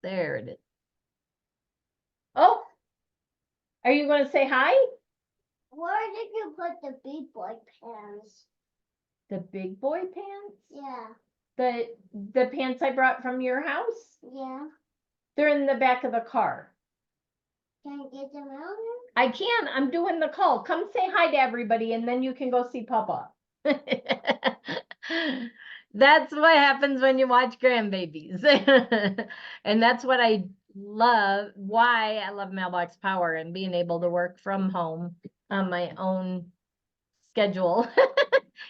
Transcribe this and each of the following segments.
There it is. Oh, are you going to say hi? Where did you put the big boy pants? The big boy pants? Yeah. The pants I brought from your house? Yeah. They're in the back of the car. Can I get them out? I can. I'm doing the call. Come say hi to everybody, and then you can go see Papa. That's what happens when you watch grandbabies. And that's what I love, why I love Mailbox Power and being able to work from home on my own schedule,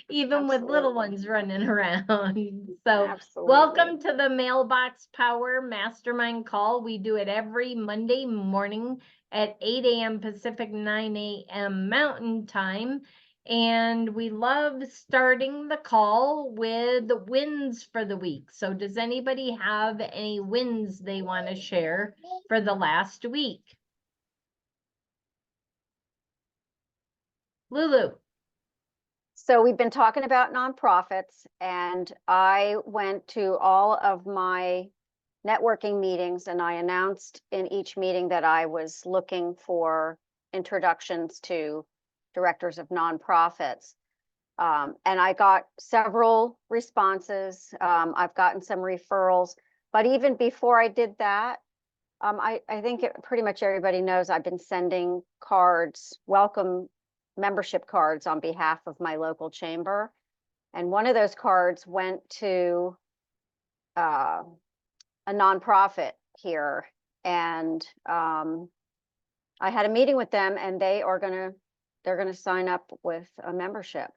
even with little ones running around. So welcome to the Mailbox Power Mastermind call. We do it every Monday morning at 8 a.m. Pacific, 9 a.m. Mountain Time. And we love starting the call with the wins for the week. So does anybody have any wins they want to share for the last week? Lulu. So we've been talking about nonprofits, and I went to all of my networking meetings, and I announced in each meeting that I was looking for introductions to directors of nonprofits. And I got several responses. I've gotten some referrals, but even before I did that, I think pretty much everybody knows I've been sending cards, welcome membership cards on behalf of my local chamber. And one of those cards went to a nonprofit here. And I had a meeting with them, and they're gonna sign up with a membership.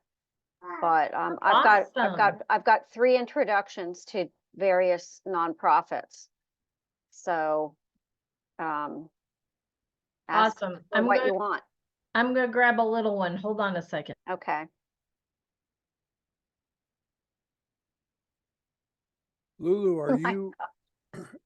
But I've got 3 introductions to various nonprofits. So awesome. What you want. I'm gonna grab a little one. Hold on a second. Okay. Lulu, are you,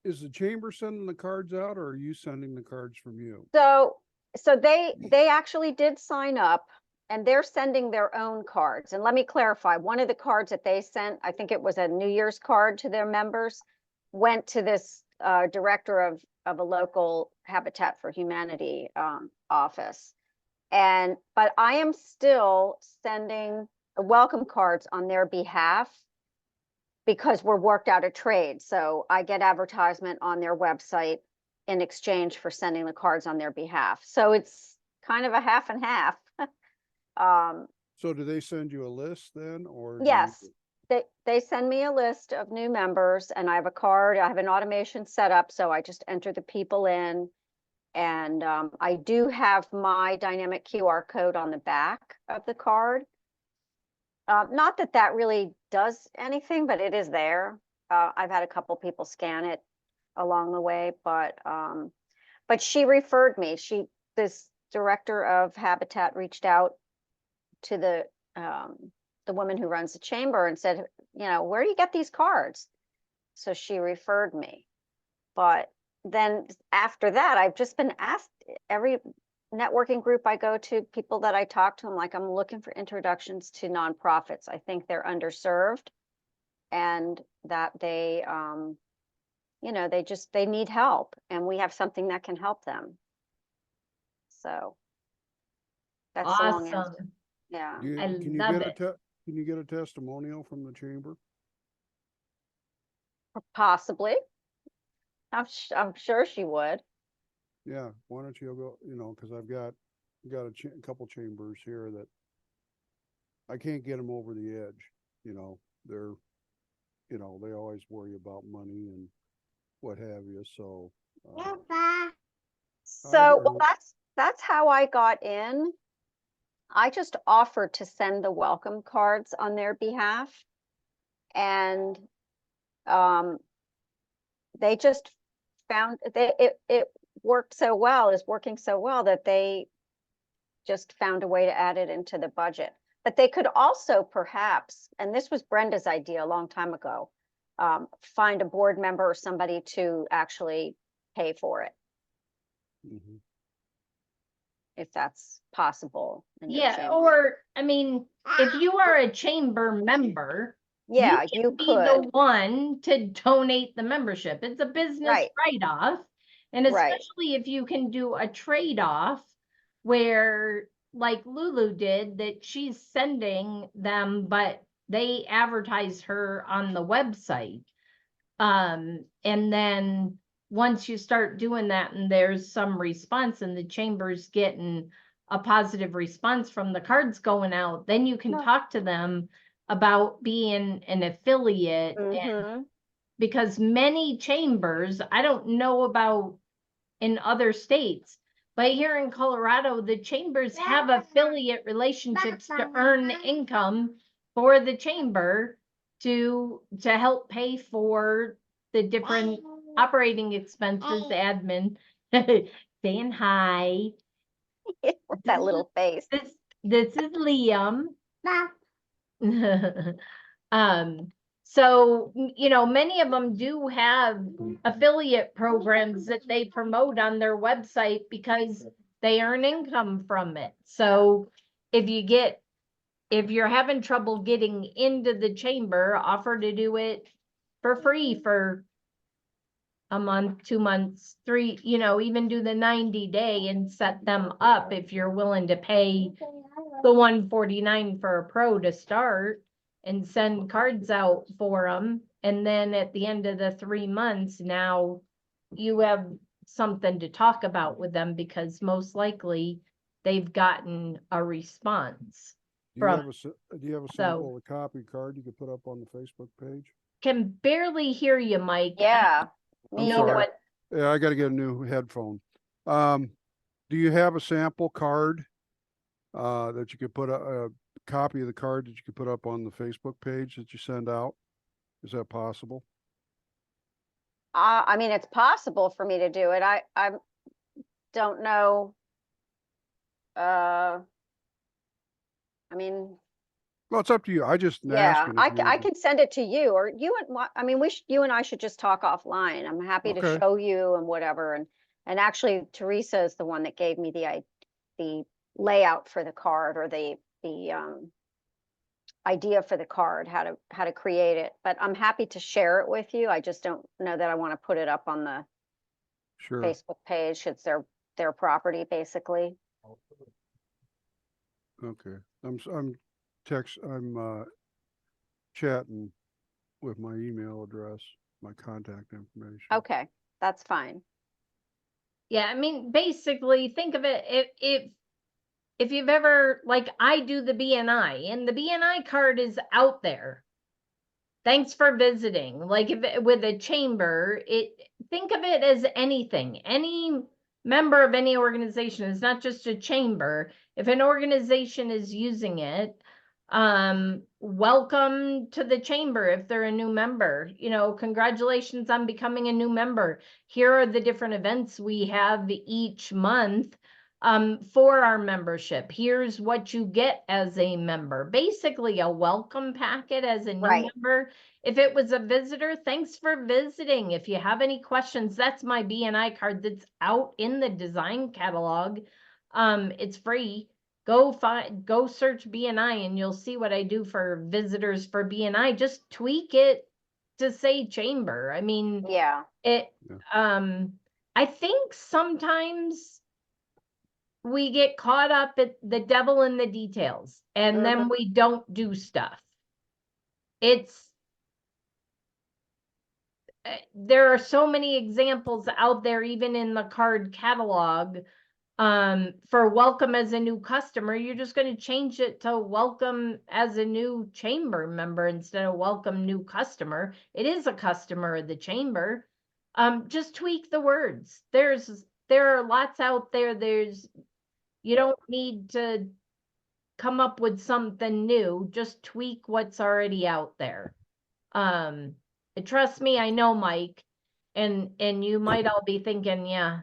is the chamber sending the cards out, or are you sending the cards from you? So they actually did sign up, and they're sending their own cards. And let me clarify, one of the cards that they sent, I think it was a New Year's card to their members, went to this director of a local Habitat for Humanity office. But I am still sending welcome cards on their behalf because we're worked out a trade. So I get advertisement on their website in exchange for sending the cards on their behalf. So it's kind of a half and half. So do they send you a list then, or? Yes, they send me a list of new members, and I have a card. I have an automation set up, so I just enter the people in. And I do have my dynamic QR code on the back of the card. Not that that really does anything, but it is there. I've had a couple people scan it along the way, but she referred me. This director of Habitat reached out to the woman who runs the chamber and said, you know, where do you get these cards? So she referred me. But then after that, I've just been asked, every networking group I go to, people that I talk to, I'm like, I'm looking for introductions to nonprofits. I think they're underserved, and that they, you know, they need help, and we have something that can help them. So that's the long answer. Awesome. Yeah. I love it. Can you get a testimonial from the chamber? Possibly. I'm sure she would. Yeah, why don't you go, you know, because I've got a couple chambers here that I can't get them over the edge. You know, they're, you know, they always worry about money and what have you. So well, that's how I got in. I just offered to send the welcome cards on their behalf, and they just found it worked so well, is working so well, that they just found a way to add it into the budget. But they could also perhaps, and this was Brenda's idea a long time ago, find a board member or somebody to actually pay for it. Mm-hmm. If that's possible. Yeah, or I mean, if you are a chamber member Yeah, can you be the could. one to donate the membership. It's a business Right. write-off. And Right. especially if you can do a trade-off where, like Lulu did, that she's sending them, but they advertise her on the website. And then once you start doing that and there's some response and the chamber's getting a positive response from the cards going out, then you can talk to them about being an affiliate. Mm-hmm. Because many chambers, I don't know about in other states, but here in Colorado, the chambers have affiliate relationships to earn income for the chamber to help pay for the different operating expenses, admin. Saying hi. With that little face. This is Liam. So, you know, many of them do have affiliate programs that they promote on their website because they earn income from it. So if you're having trouble getting into the chamber, offer to do it for free for a month, 2 months, 3, you know, even do the 90-day and set them up if you're willing to pay the $149 for a pro to start and send cards out for them. And then at the end of the 3 months, now you have something to talk about with them because most likely they've gotten a response. Do you have a So- sample of the copy card you could put up on the Facebook page? Can barely hear you, Mike. Yeah. I'm Me know either. what, Yeah, I gotta get a new headphone. Do you have a sample card? That you could put a copy of the card that you could put up on the Facebook page that you send out? Is that possible? I mean, it's possible for me to do it. I don't know. I mean, Well, it's up to you. I just yeah, asking if I you, can send it to you or you and I mean, you and I should just talk offline. I'm happy to Okay. show you and whatever. And actually Teresa is the one that gave me the layout for the card or the idea for the card, how to create it. But I'm happy to share it with you. I just don't know that I want to put it up on the sure. Facebook page. It's their property basically. Okay. I'm chatting with my email address, my contact information. Okay, that's fine. yeah, I mean, basically think of it, if you've ever, like I do the BNI and the BNI card is out there. Thanks for visiting. Like if with a chamber, think of it as anything. Any member of any organization is not just a chamber. If an organization is using it, welcome to the chamber if they're a new member. You know, congratulations on becoming a new member. Here are the different events we have each month for our membership. Here's what you get as a member. Basically a welcome packet as a new Right. member. If it was a visitor, thanks for visiting. If you have any questions, that's my BNI card that's out in the design catalog. It's free. Go search BNI and you'll see what I do for visitors for BNI. Just tweak it to say chamber. I mean, Yeah. I think sometimes we get caught up at the devil in the details and then we don't do stuff. There are so many examples out there, even in the card catalog, for welcome as a new customer. You're just going to change it to welcome as a new chamber member instead of welcome new customer. It is a customer of the chamber. Just tweak the words. There are lots out there. You don't need to come up with something new. Just tweak what's already out there. Trust me, I know Mike, and you might all be thinking, yeah,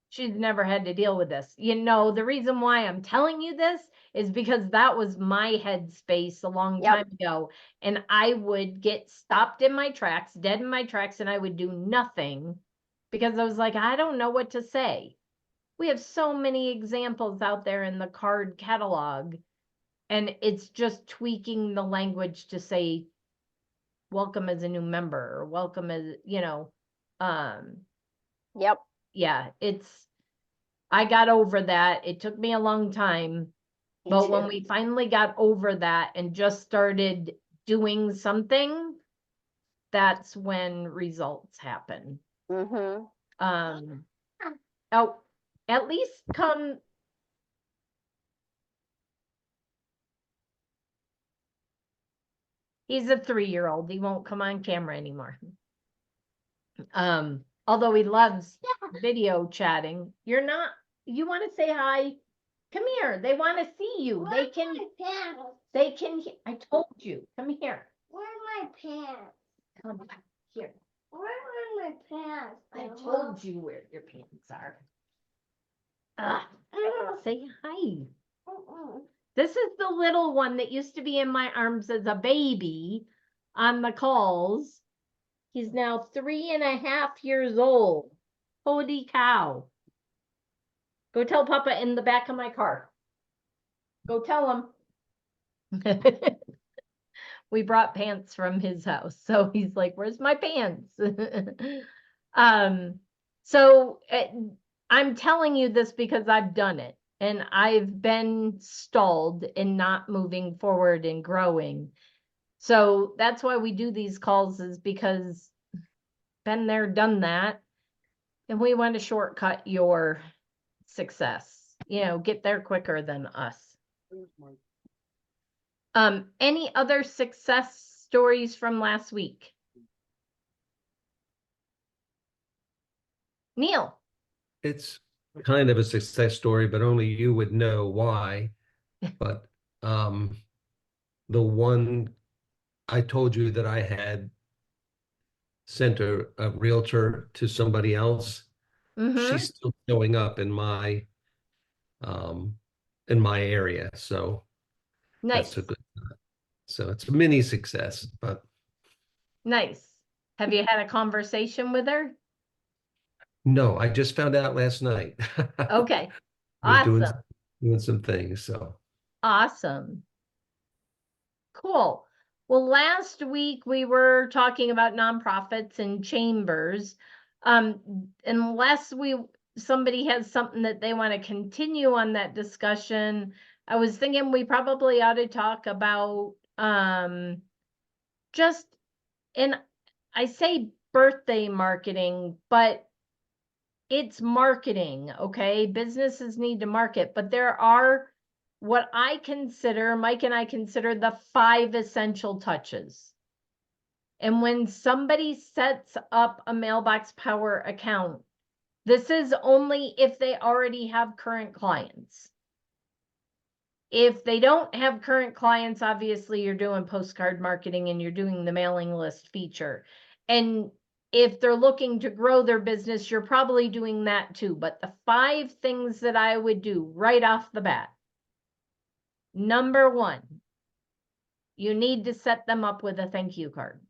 she's never had to deal with this. You know, the reason why I'm telling you this is because that was my headspace a long time ago, and I would get stopped in my tracks, dead in my tracks, and I would do nothing because I was like, I don't know what to say. We have so many examples out there in the card catalog, and it's just tweaking the language to say welcome as a new member or welcome as, Yep. yeah, I got over that. It took me a long time, Me but when too. we finally got over that and just started doing something, that's when results happen. Mm-hmm. Oh, at least come. He's a 3-year-old. He won't come on camera anymore. Although he loves video chatting. You want to say hi? Come here. They want to see you. Where's my pants? I told you. Come here. Where are my pants? Come back here. Where are my pants? I told you where your pants are. Say hi. This is the little one that used to be in my arms as a baby on the calls. He's now 3.5 years old. Holy cow. Go tell Papa in the back of my car. Go tell him. We brought pants from his house. So he's like, where's my pants? So I'm telling you this because I've done it and I've been stalled in not moving forward and growing. So that's why we do these calls, is because been there, done that. And we want to shortcut your success, get there quicker than us. Any other success stories from last week? Neil. It's kind of a success story, but only you would know why. But the one I told you that I had sent a realtor to somebody else, she's still showing up in my area. So Nice. that's a good, so it's a mini success, but Nice. Have you had a conversation with her? no, I just found out last night. Okay. Was Awesome. doing some things. So Awesome. Cool. Well, last week we were talking about nonprofits and chambers. Unless somebody has something that they want to continue on that discussion, I was thinking we probably ought to talk about just, and I say birthday marketing, but it's marketing, okay? Businesses need to market, but there are what I consider, Mike and I consider, the 5 essential touches. And when somebody sets up a Mailbox Power account, this is only if they already have current clients. If they don't have current clients, obviously you're doing postcard marketing and you're doing the mailing list feature. And if they're looking to grow their business, you're probably doing that too. But the 5 things that I would do right off the bat. Number 1, you need to set them up with a thank you card.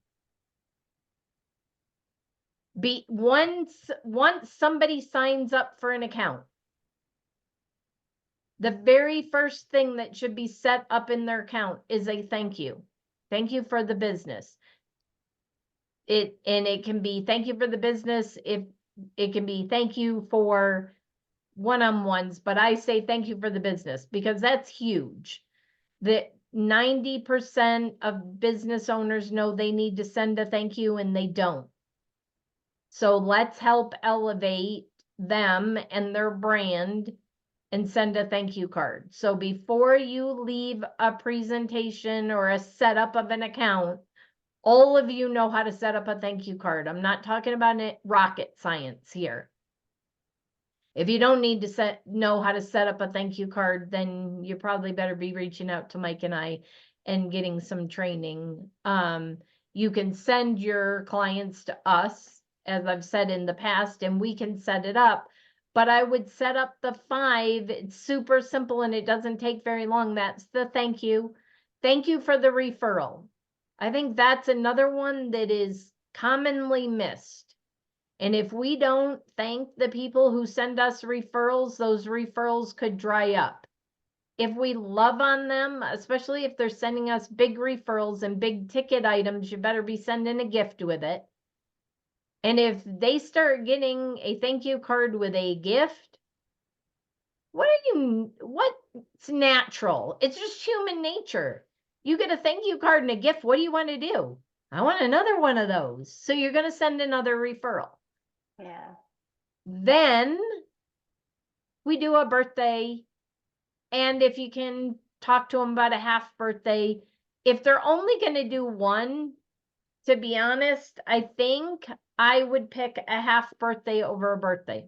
Once somebody signs up for an account, the very first thing that should be set up in their account is a thank you. Thank you for the business. It can be thank you for the business. If it can be thank you for one-on-ones, but I say thank you for the business because that's huge. That 90% of business owners know they need to send a thank you and they don't. So let's help elevate them and their brand and send a thank you card. So before you leave a presentation or a setup of an account, all of you know how to set up a thank you card. I'm not talking about rocket science here. If you don't need to know how to set up a thank you card, then you probably better be reaching out to Mike and I and getting some training. You can send your clients to us, as I've said in the past, and we can set it up. But I would set up the 5. It's super simple and it doesn't take very long. That's the thank you. Thank you for the referral. I think that's another one that is commonly missed. And if we don't thank the people who send us referrals, those referrals could dry up. if we love on them, especially if they're sending us big referrals and big ticket items, you better be sending a gift with it. And if they start getting a thank you card with a gift, what's natural? It's just human nature. You get a thank you card and a gift. What do you want to do? I want another one of those. So you're going to send another referral. Yeah. Then we do a birthday. And if you can talk to them about a half birthday, if they're only going to do one, to be honest, I think I would pick a half birthday over a birthday.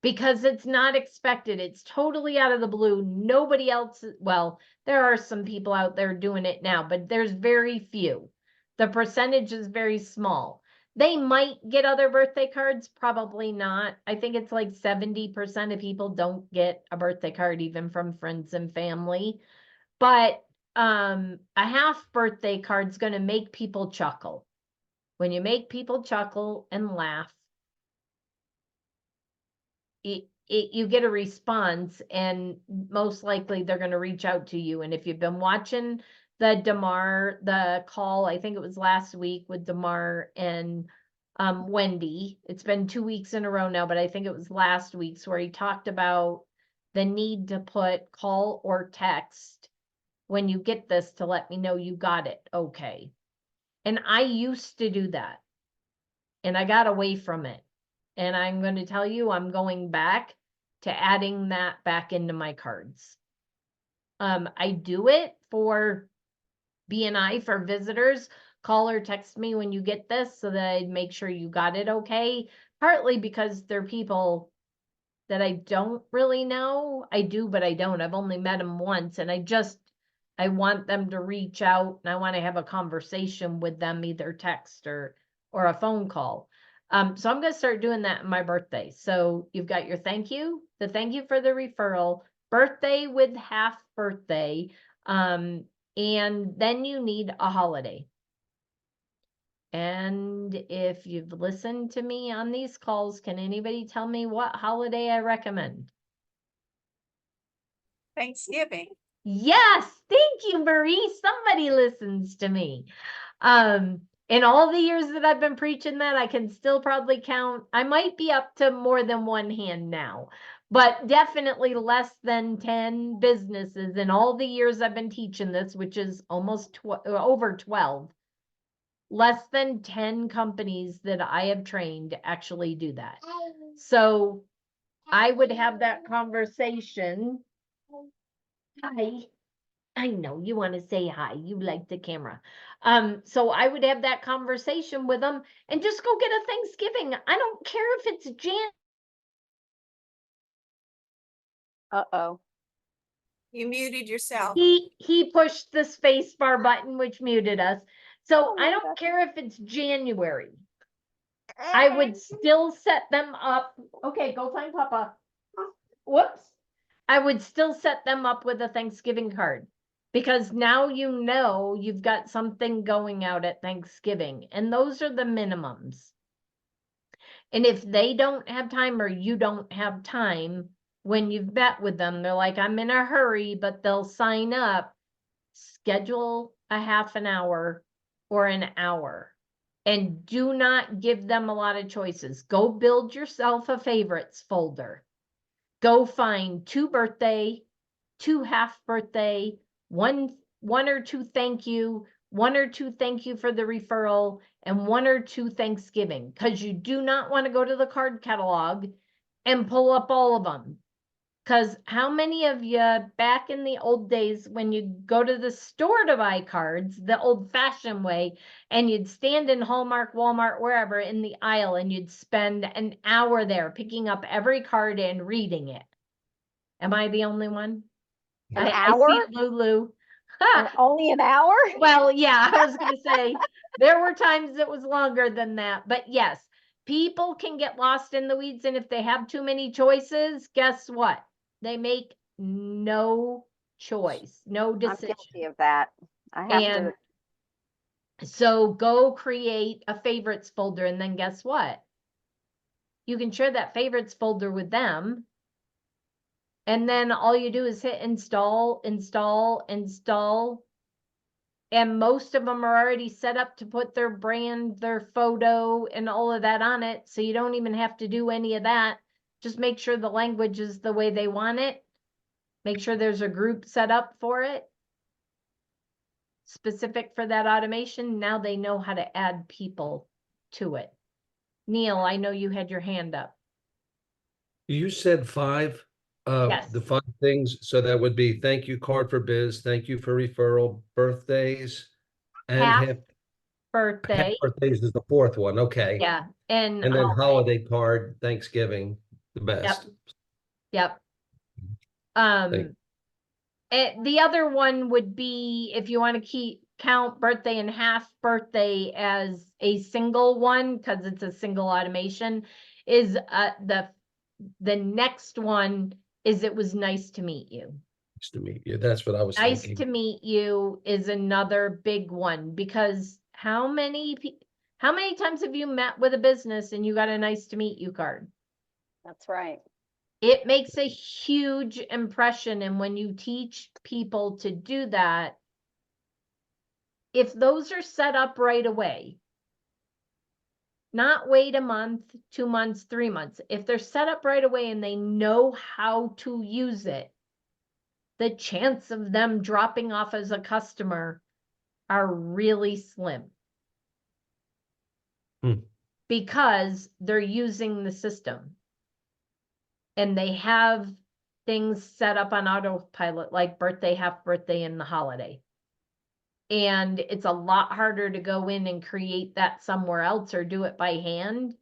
Because it's not expected. It's totally out of the blue. Nobody else, well, there are some people out there doing it now, but there's very few. The percentage is very small. They might get other birthday cards, probably not. I think it's like 70% of people don't get a birthday card even from friends and family. But a half birthday card is going to make people chuckle. When you make people chuckle and laugh, you get a response, and most likely they're going to reach out to you. And if you've been watching the call, I think it was last week with Damar and Wendy, it's been 2 weeks in a row now, but I think it was last week's where he talked about the need to put call or text when you get this to let me know you got it. Okay. And I used to do that and I got away from it. And I'm going to tell you, I'm going back to adding that back into my cards. I do it for BNI for visitors. Call or text me when you get this so that I make sure you got it okay. Partly because they're people that I don't really know. I do, but I don't. I've only met them once, and I want them to reach out, and I want to have a conversation with them, either text or a phone call. So I'm going to start doing that on my birthday. So you've got your thank you, the thank you for the referral, birthday with half birthday, and then you need a holiday. And if you've listened to me on these calls, can anybody tell me what holiday I recommend? Thanksgiving. Yes, thank you, Marie. Somebody listens to me. In all the years that I've been preaching that, I can still probably count. I might be up to more than one hand now, but definitely less than 10 businesses in all the years I've been teaching this, which is almost over 12. Less than 10 companies that I have trained actually do that. So I would have that conversation. Hi. I know you want to say hi. You like the camera. So I would have that conversation with them and just go get a Thanksgiving. I don't care if it's Jan. Uh-oh. You muted yourself. He pushed the space bar button, which muted us. So Oh, I don't that's- care if it's January. I would still set them up. Okay, go find Papa. Whoops. I would still set them up with a Thanksgiving card. Because now you know you've got something going out at Thanksgiving. And those are the minimums. And if they don't have time or you don't have time, when you've met with them, they're like, I'm in a hurry, but they'll sign up, schedule a half an hour or an hour. And do not give them a lot of choices. Go build yourself a favorites folder. Go find 2 birthday, 2 half birthday, one or 2 thank you, 1 or 2 thank you for the referral, and 1 or 2 Thanksgiving, because you do not want to go to the card catalog and pull up all of them. Because how many of you back in the old days when you go to the store to buy cards, the old fashioned way, and you'd stand in Hallmark, Walmart, wherever in the aisle, and you'd spend an hour there picking up every card and reading it? Am I the only one? An I hour? see Lulu. And only an hour? Well, yeah, I was going to say there were times it was longer than that, but yes, people can get lost in the weeds. And if they have too many choices, guess what? They make no choice, no I'm decision. guilty of that. I have And to. so go create a favorites folder. And then guess what? You can share that favorites folder with them. And then all you do is hit install, install, install. And most of them are already set up to put their brand, their photo and all of that on it. So you don't even have to do any of that. Just make sure the language is the way they want it. Make sure there's a group set up for it, specific for that automation. Now they know how to add people to it. Neil, I know you had your hand up. You said 5, Yes. the 5 things, so that would be thank you card for biz, thank you for referral, birthdays, and Half half birthday. birthdays is the 4th one, okay. Yeah. And And then holiday. holiday card, Thanksgiving, the Yep. best. Yep. Thank- The other one would be if you want to count birthday and half birthday as a single one, because it's a single automation, is the next one is it was nice to meet you. Nice to meet you. That's what I was Nice thinking. to meet you is another big one, because how many times have you met with a business and you got a nice to meet you card? That's right. It makes a huge impression. And when you teach people to do that, if those are set up right away, not wait a month, 2 months, 3 months, if they're set up right away and they know how to use it, the chance of them dropping off as a customer are really slim. Because they're using the system. And they have things set up on autopilot, like birthday, half birthday, and the holiday. And it's a lot harder to go in and create that somewhere else or do it by hand.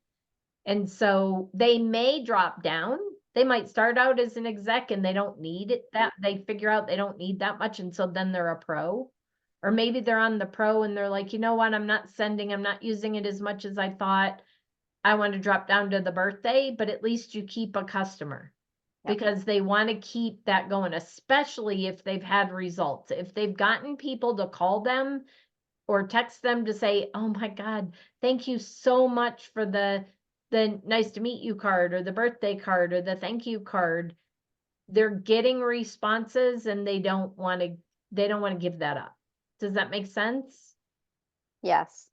And so they may drop down. They might start out as an exec and they don't need it, that they figure out they don't need that much. And so then they're a pro. Or maybe they're on the pro and they're like, you know what, I'm not using it as much as I thought. I want to drop down to the birthday, but at least you keep a customer. Yep. Because they want to keep that going, especially if they've had results. If they've gotten people to call them or text them to say, oh my God, thank you so much for the nice to meet you card or the birthday card or the thank you card. They're getting responses and they don't want to give that up. Does that make sense? Yes.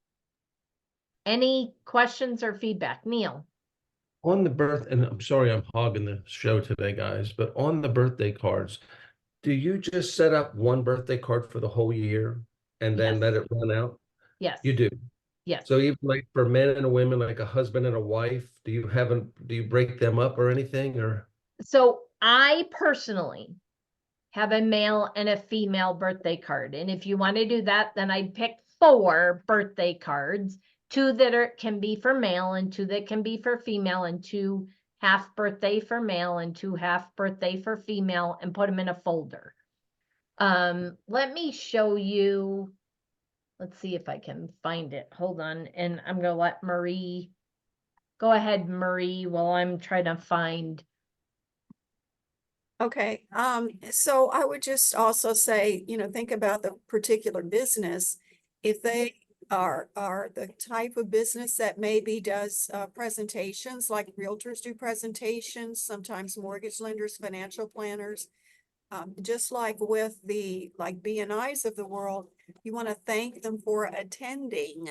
Any questions or feedback? Neil? On the and I'm sorry I'm hogging the show today, guys, but on the birthday cards, do you just set up one birthday card for the whole year and then Yes. let it run out? Yes. You do. Yes. So even like for men and women, like a husband and a wife, do you break them up or anything, or? So I personally have a male and a female birthday card. And if you want to do that, then I'd pick 4 birthday cards, 2 that can be for male and 2 that can be for female, and 2 half birthday for male and 2 half birthday for female, and put them in a folder. Let me show you. Let's see if I can find it. Hold on. And I'm going to let Marie go ahead, Marie, while I'm trying to find. Okay, so I would just also say, think about the particular business. If they are the type of business that maybe does presentations, like realtors do presentations, sometimes mortgage lenders, financial planners. Just like with the BNIs of the world, you want to thank them for attending.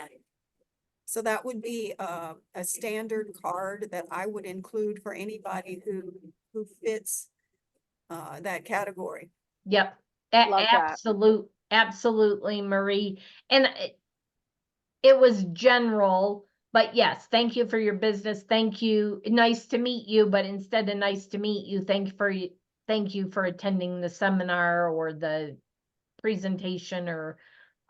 So that would be a standard card that I would include for anybody who fits that category. Yep. Love that. Absolutely, Marie. And it was general, but yes, thank you for your business. Thank you. Nice to meet you. But instead of nice to meet you, thank you for attending the seminar or the presentation or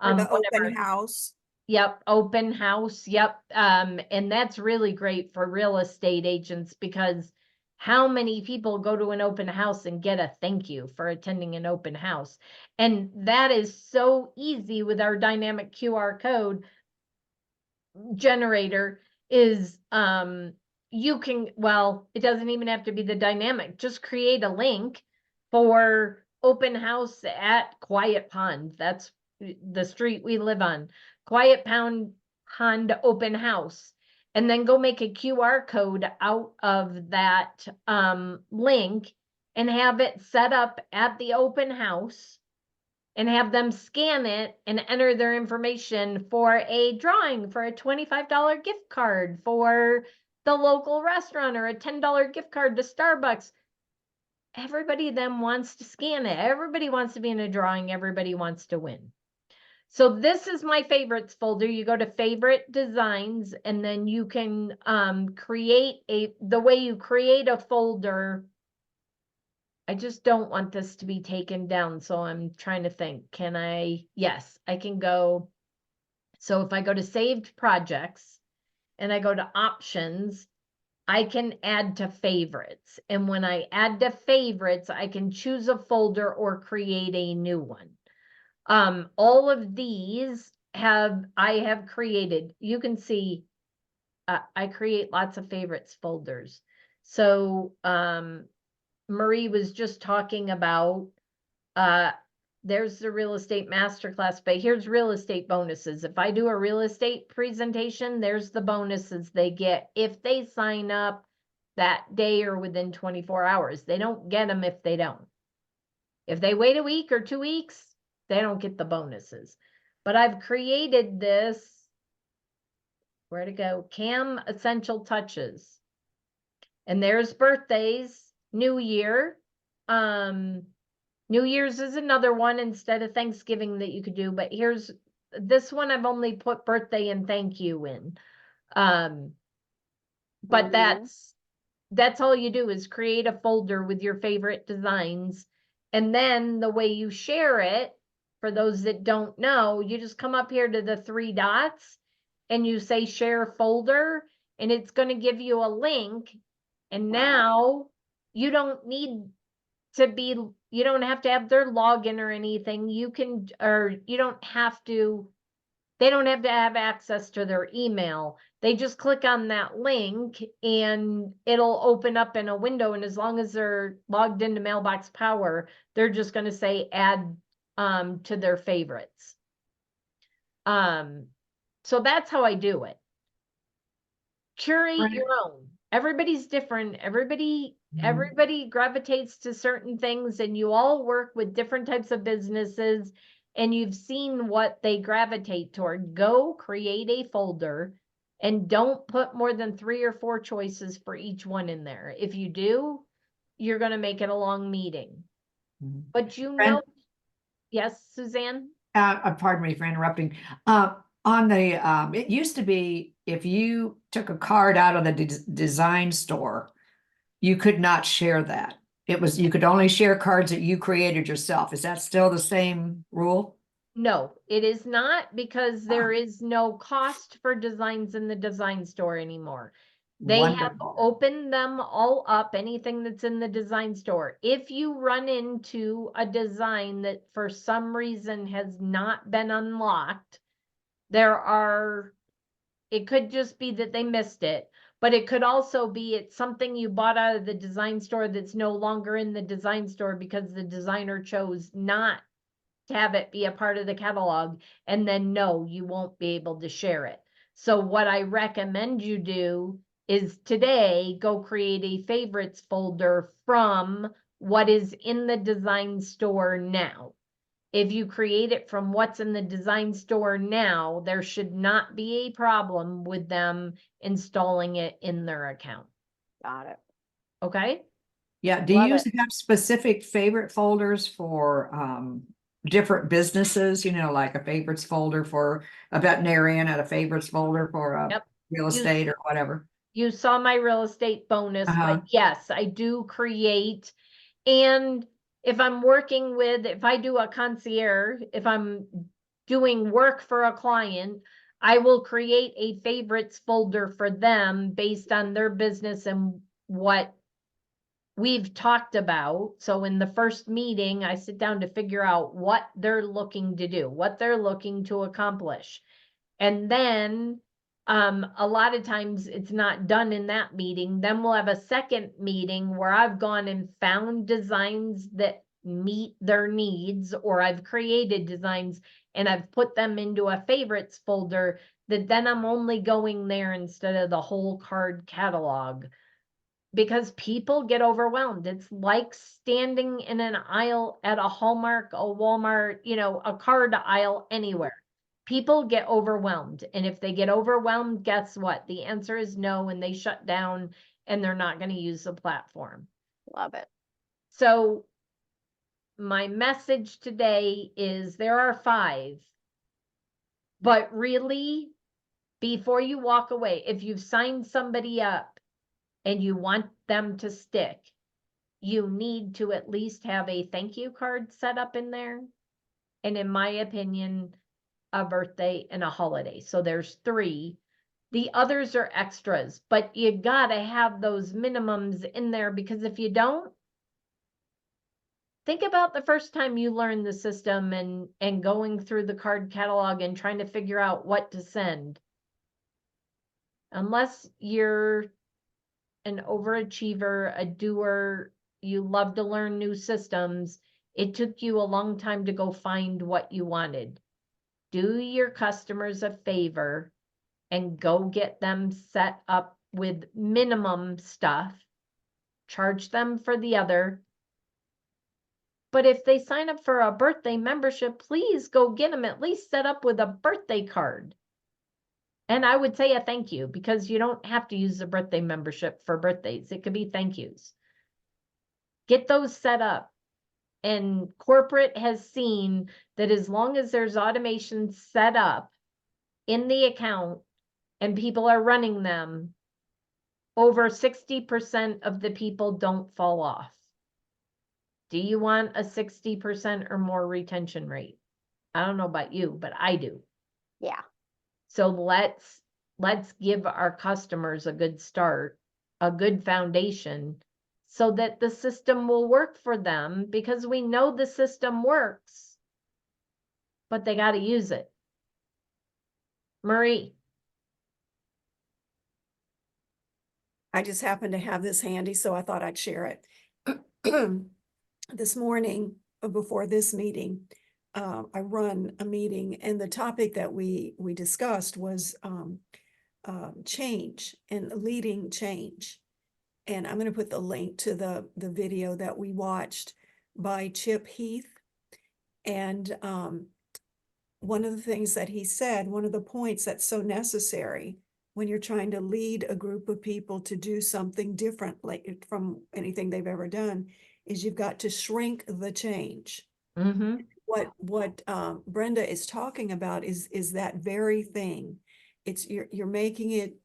The whatever. open house. Yep, open house. Yep. And that's really great for real estate agents, because how many people go to an open house and get a thank you for attending an open house? And that is so easy with our dynamic QR code generator. Is you can, well, it doesn't even have to be the dynamic, just create a link for open house at Quiet Pond. That's the street we live on. Quiet Pond open house. And then go make a QR code out of that link and have it set up at the open house and have them scan it and enter their information for a drawing for a $25 gift card for the local restaurant or a $10 gift card to Starbucks. Everybody then wants to scan it. Everybody wants to be in a drawing. Everybody wants to win. So this is my favorites folder. You go to favorite designs, and then you can create the way you create a folder. I just don't want this to be taken down. So I'm trying to think, yes, I can go. So if I go to saved projects and I go to options, I can add to favorites. And when I add to favorites, I can choose a folder or create a new one. All of these I have created. You can see I create lots of favorites folders. So Marie was just talking about there's the real estate masterclass, but here's real estate bonuses. If I do a real estate presentation, there's the bonuses they get if they sign up that day or within 24 hours. They don't get them if they don't. If they wait a week or 2 weeks, they don't get the bonuses. But I've created this, where to go? Cam Essential Touches. And there's birthdays, New Year. New Year's is another one instead of Thanksgiving that you could do, but here's this one. I've only put birthday and thank you in. But that's all you do is create a folder with your favorite designs. And then the way you share it, for those that don't know, you just come up here to the 3 dots and you say share folder, and it's going to give you a link. And now you don't need to be, you don't have to have their login or anything. You can, or you don't have to, they don't have to have access to their email. They just click on that link and it'll open up in a window. And as long as they're logged into Mailbox Power, they're just going to say add to their favorites. So that's how I do it. Curate your own. Everybody's different. Everybody gravitates to certain things, and you all work with different types of businesses, and you've seen what they gravitate toward. Go create a folder and don't put more than 3 or 4 choices for each one in there. If you do, you're going to make it a long meeting. But you know, yes, Suzanne? Pardon me for interrupting. On the, it used to be if you took a card out of the design store, you could not share that. It was, you could only share cards that you created yourself. Is that still the same rule? No, it is not, because there is no cost for designs in the design store anymore. They have Wonderful. opened them all up, anything that's in the design store. If you run into a design that for some reason has not been unlocked, it could just be that they missed it, but it could also be it's something you bought out of the design store that's no longer in the design store because the designer chose not to have it be a part of the catalog, and then no, you won't be able to share it. So what I recommend you do is today go create a favorites folder from what is in the design store now. If you create it from what's in the design store now, there should not be a problem with them installing it in their account. Got it. Okay? Yeah. Do Love you it. have specific favorite folders for different businesses? You know, like a favorites folder for a veterinarian and a favorites folder for a real estate or whatever. You saw my real estate bonus, but yes, I do create. And if I'm working with, if I do a concierge, if I'm doing work for a client, I will create a favorites folder for them based on their business and what we've talked about. So in the first meeting, I sit down to figure out what they're looking to do, what they're looking to accomplish. And then a lot of times it's not done in that meeting. Then we'll have a second meeting where I've gone and found designs that meet their needs, or I've created designs and I've put them into a favorites folder that then I'm only going there instead of the whole card catalog. because people get overwhelmed. It's like standing in an aisle at a Hallmark, a Walmart, you know, a card aisle anywhere. People get overwhelmed. And if they get overwhelmed, guess what? The answer is no, and they shut down and they're not going to use the platform. Love it. So my message today is there are 5, but really, before you walk away, if you've signed somebody up and you want them to stick, you need to at least have a thank you card set up in there. And in my opinion, a birthday and a holiday. So there's 3. The others are extras, but you gotta have those minimums in there, because if you don't, think about the first time you learned the system and going through the card catalog and trying to figure out what to send. Unless you're an overachiever, a doer, you love to learn new systems, it took you a long time to go find what you wanted. Do your customers a favor and go get them set up with minimum stuff. Charge them for the other. But if they sign up for a birthday membership, please go get them at least set up with a birthday card. And I would say a thank you, because you don't have to use the birthday membership for birthdays. It could be thank yous. Get those set up. And corporate has seen that as long as there's automation set up in the account and people are running them, over 60% of the people don't fall off. Do you want a 60% or more retention rate? I don't know about you, but I do. Yeah. So let's give our customers a good start, a good foundation, so that the system will work for them, because we know the system works, but they got to use it. Marie. I just happened to have this handy, so I thought I'd share it. This morning, before this meeting, I run a meeting, and the topic that we discussed was change and leading change. And I'm going to put the link to the video that we watched by Chip Heath. And one of the things that he said, one of the points that's so necessary when you're trying to lead a group of people to do something different, like from anything they've ever done, is you've got to shrink the change. Mm-hmm. What Brenda is talking about is that very thing. It's you're making it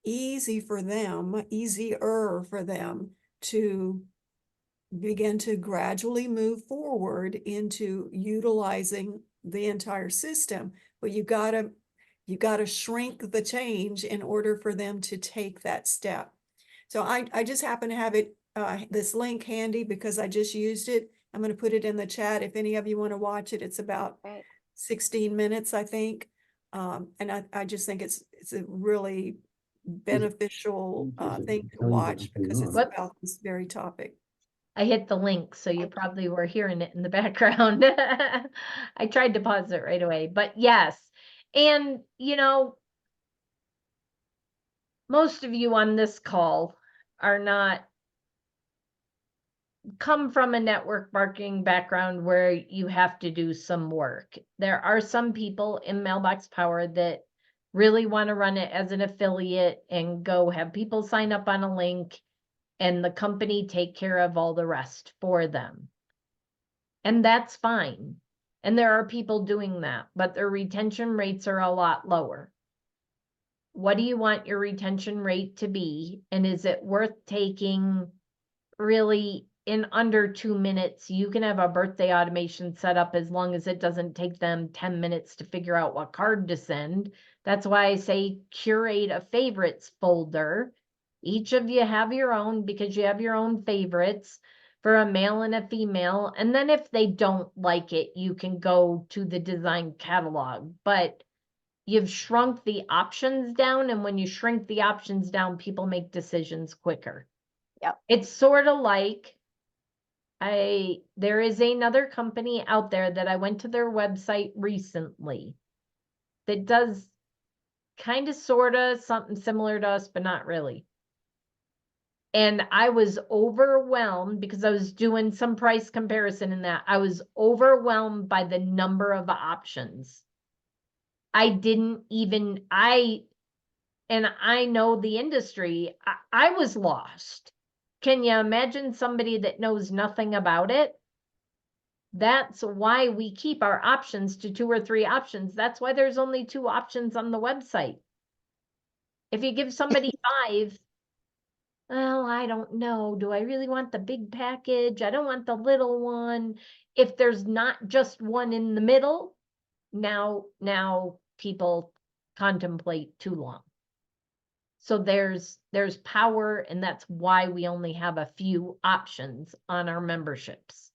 easier for them to begin to gradually move forward into utilizing the entire system. But you gotta shrink the change in order for them to take that step. So I just happen to have it this link handy because I just used it. I'm going to put it in the chat if any of you want to watch it. It's about 16 minutes, I think. And I just think it's a really beneficial thing to watch because it's about this very topic. I hit the link, so you probably were hearing it in the background. I tried to pause it right away, but yes. And, you know, most of you on this call are not come from a network marketing background where you have to do some work. There are some people in Mailbox Power that really want to run it as an affiliate and go have people sign up on a link and the company take care of all the rest for them. And that's fine. And there are people doing that, but their retention rates are a lot lower. What do you want your retention rate to be? And is it worth taking really in under 2 minutes? You can have a birthday automation set up as long as it doesn't take them 10 minutes to figure out what card to send. That's why I say curate a favorites folder. Each of you have your own because you have your own favorites for a male and a female. And then if they don't like it, you can go to the design catalog. But you've shrunk the options down. And when you shrink the options down, people make decisions quicker. Yep. It's sort of like there is another company out there that I went to their website recently that does kind of sort of something similar to us, but not really. And I was overwhelmed because I was doing some price comparison in that. I was overwhelmed by the number of options. I didn't even, and I know the industry, I was lost. Can you imagine somebody that knows nothing about it? That's why we keep our options to 2 or 3 options. That's why there's only 2 options on the website. If you give somebody 5, well, I don't know. Do I really want the big package? I don't want the little one. If there's not just one in the middle, now people contemplate too long. So there's power, and that's why we only have a few options on our memberships,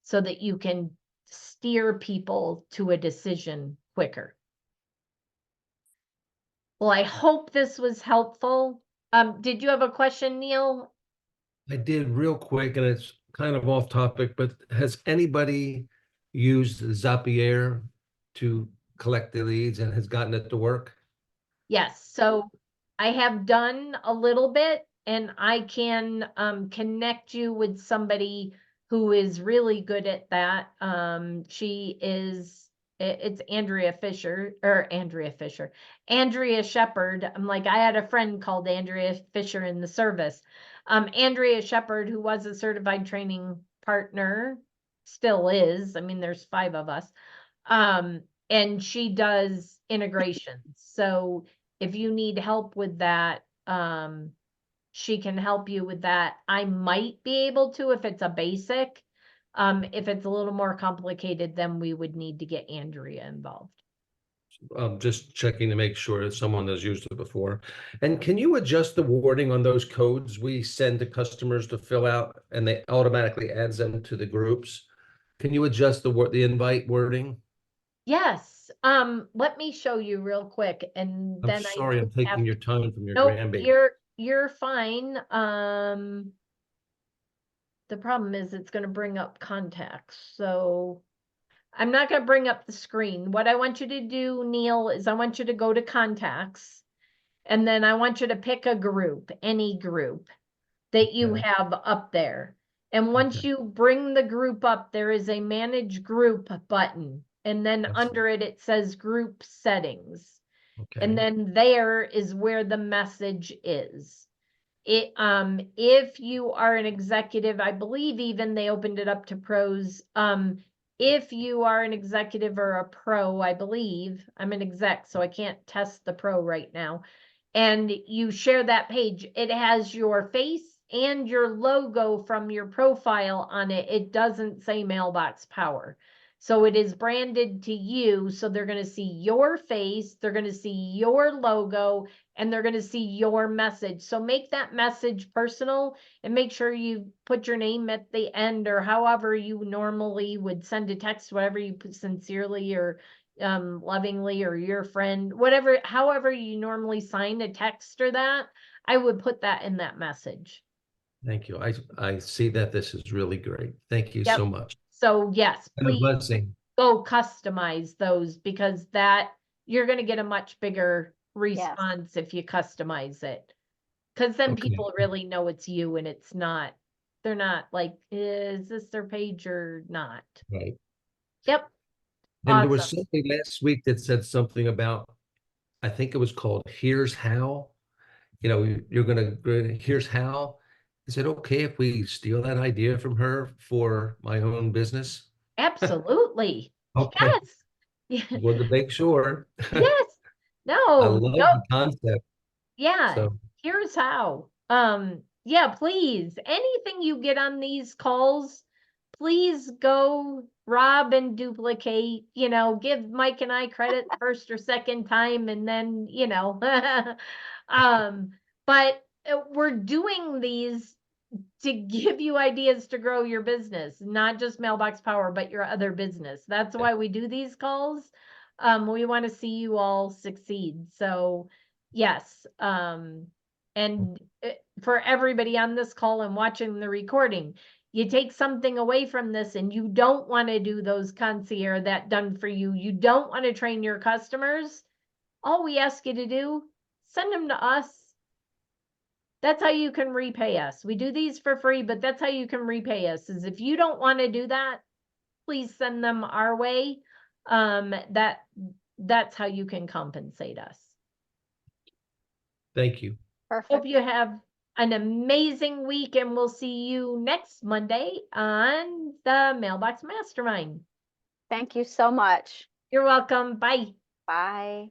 so that you can steer people to a decision quicker. Well, I hope this was helpful. Did you have a question, Neil? I did real quick, and it's kind of off topic, but has anybody used Zapier to collect the leads and has gotten it to work? Yes, so I have done a little bit, and I can connect you with somebody who is really good at that. It's Andrea Shepard. I'm like, I had a friend called Andrea Fisher in the service. Andrea Shepard, who was a certified training partner, still is. I mean, there's 5 of us. And she does integrations. So if you need help with that, she can help you with that. I might be able to if it's a basic. If it's a little more complicated, then we would need to get Andrea involved. Just checking to make sure that someone has used it before. And can you adjust the wording on those codes we send to customers to fill out, and they automatically adds them to the groups? Can you adjust the invite wording? Yes. Let me show you real quick, and I'm then sorry, I'm taking your time from your Nope, grandbaby. you're fine. The problem is it's going to bring up contacts. So I'm not going to bring up the screen. What I want you to do, Neil, is I want you to go to contacts, and then I want you to pick a group, any group that you Okay. have up there. And once Okay. you bring the group up, there is a manage group button. And then under it, it says group settings. And Okay. then there is where the message is. If you are an executive, I believe even they opened it up to pros. If you are an executive or a pro, I believe I'm an exec, so I can't test the pro right now. And you share that page, it has your face and your logo from your profile on it. It doesn't say Mailbox Power. So it is branded to you. So they're going to see your face, they're going to see your logo, and they're going to see your message. So make that message personal, and make sure you put your name at the end, or however you normally would send a text, whatever you put, sincerely or lovingly, or your friend, whatever, however you normally sign a text or that, I would put that in that message. Thank you. I see that this is really great. Thank you Yep. so much. So yes, And a please blessing. go customize those, because that you're going to get a much bigger response if you customize it. Because then Okay. people really know it's you, and it's not, they're not like, is this their page or not? Right. Yep. And there was Awesome. something last week that said something about, I think it was called Here's How. You know, here's how. Is it okay if we steal that idea from her for my own business? Absolutely. Okay. Yes. Want to make sure. Yes. I No, love no. the concept. Yeah. So, Here's how. Yeah, please. Anything you get on these calls, please go rob and duplicate, give Mike and I credit the first or second time, and then, but we're doing these to give you ideas to grow your business, not just Mailbox Power, but your other business. That's why we do these calls. We want to see you all succeed. So yes. And for everybody on this call and watching the recording, you take something away from this and you don't want to do those concierge that done for you. You don't want to train your customers. All we ask you to do, send them to us. That's how you can repay us. We do these for free, but that's how you can repay us, is if you don't want to do that, please send them our way. That's how you can compensate us. Thank you. Hope Perfect. you have an amazing week, and we'll see you next Monday on the Mailbox Mastermind. Thank you so much. You're welcome. Bye. Bye.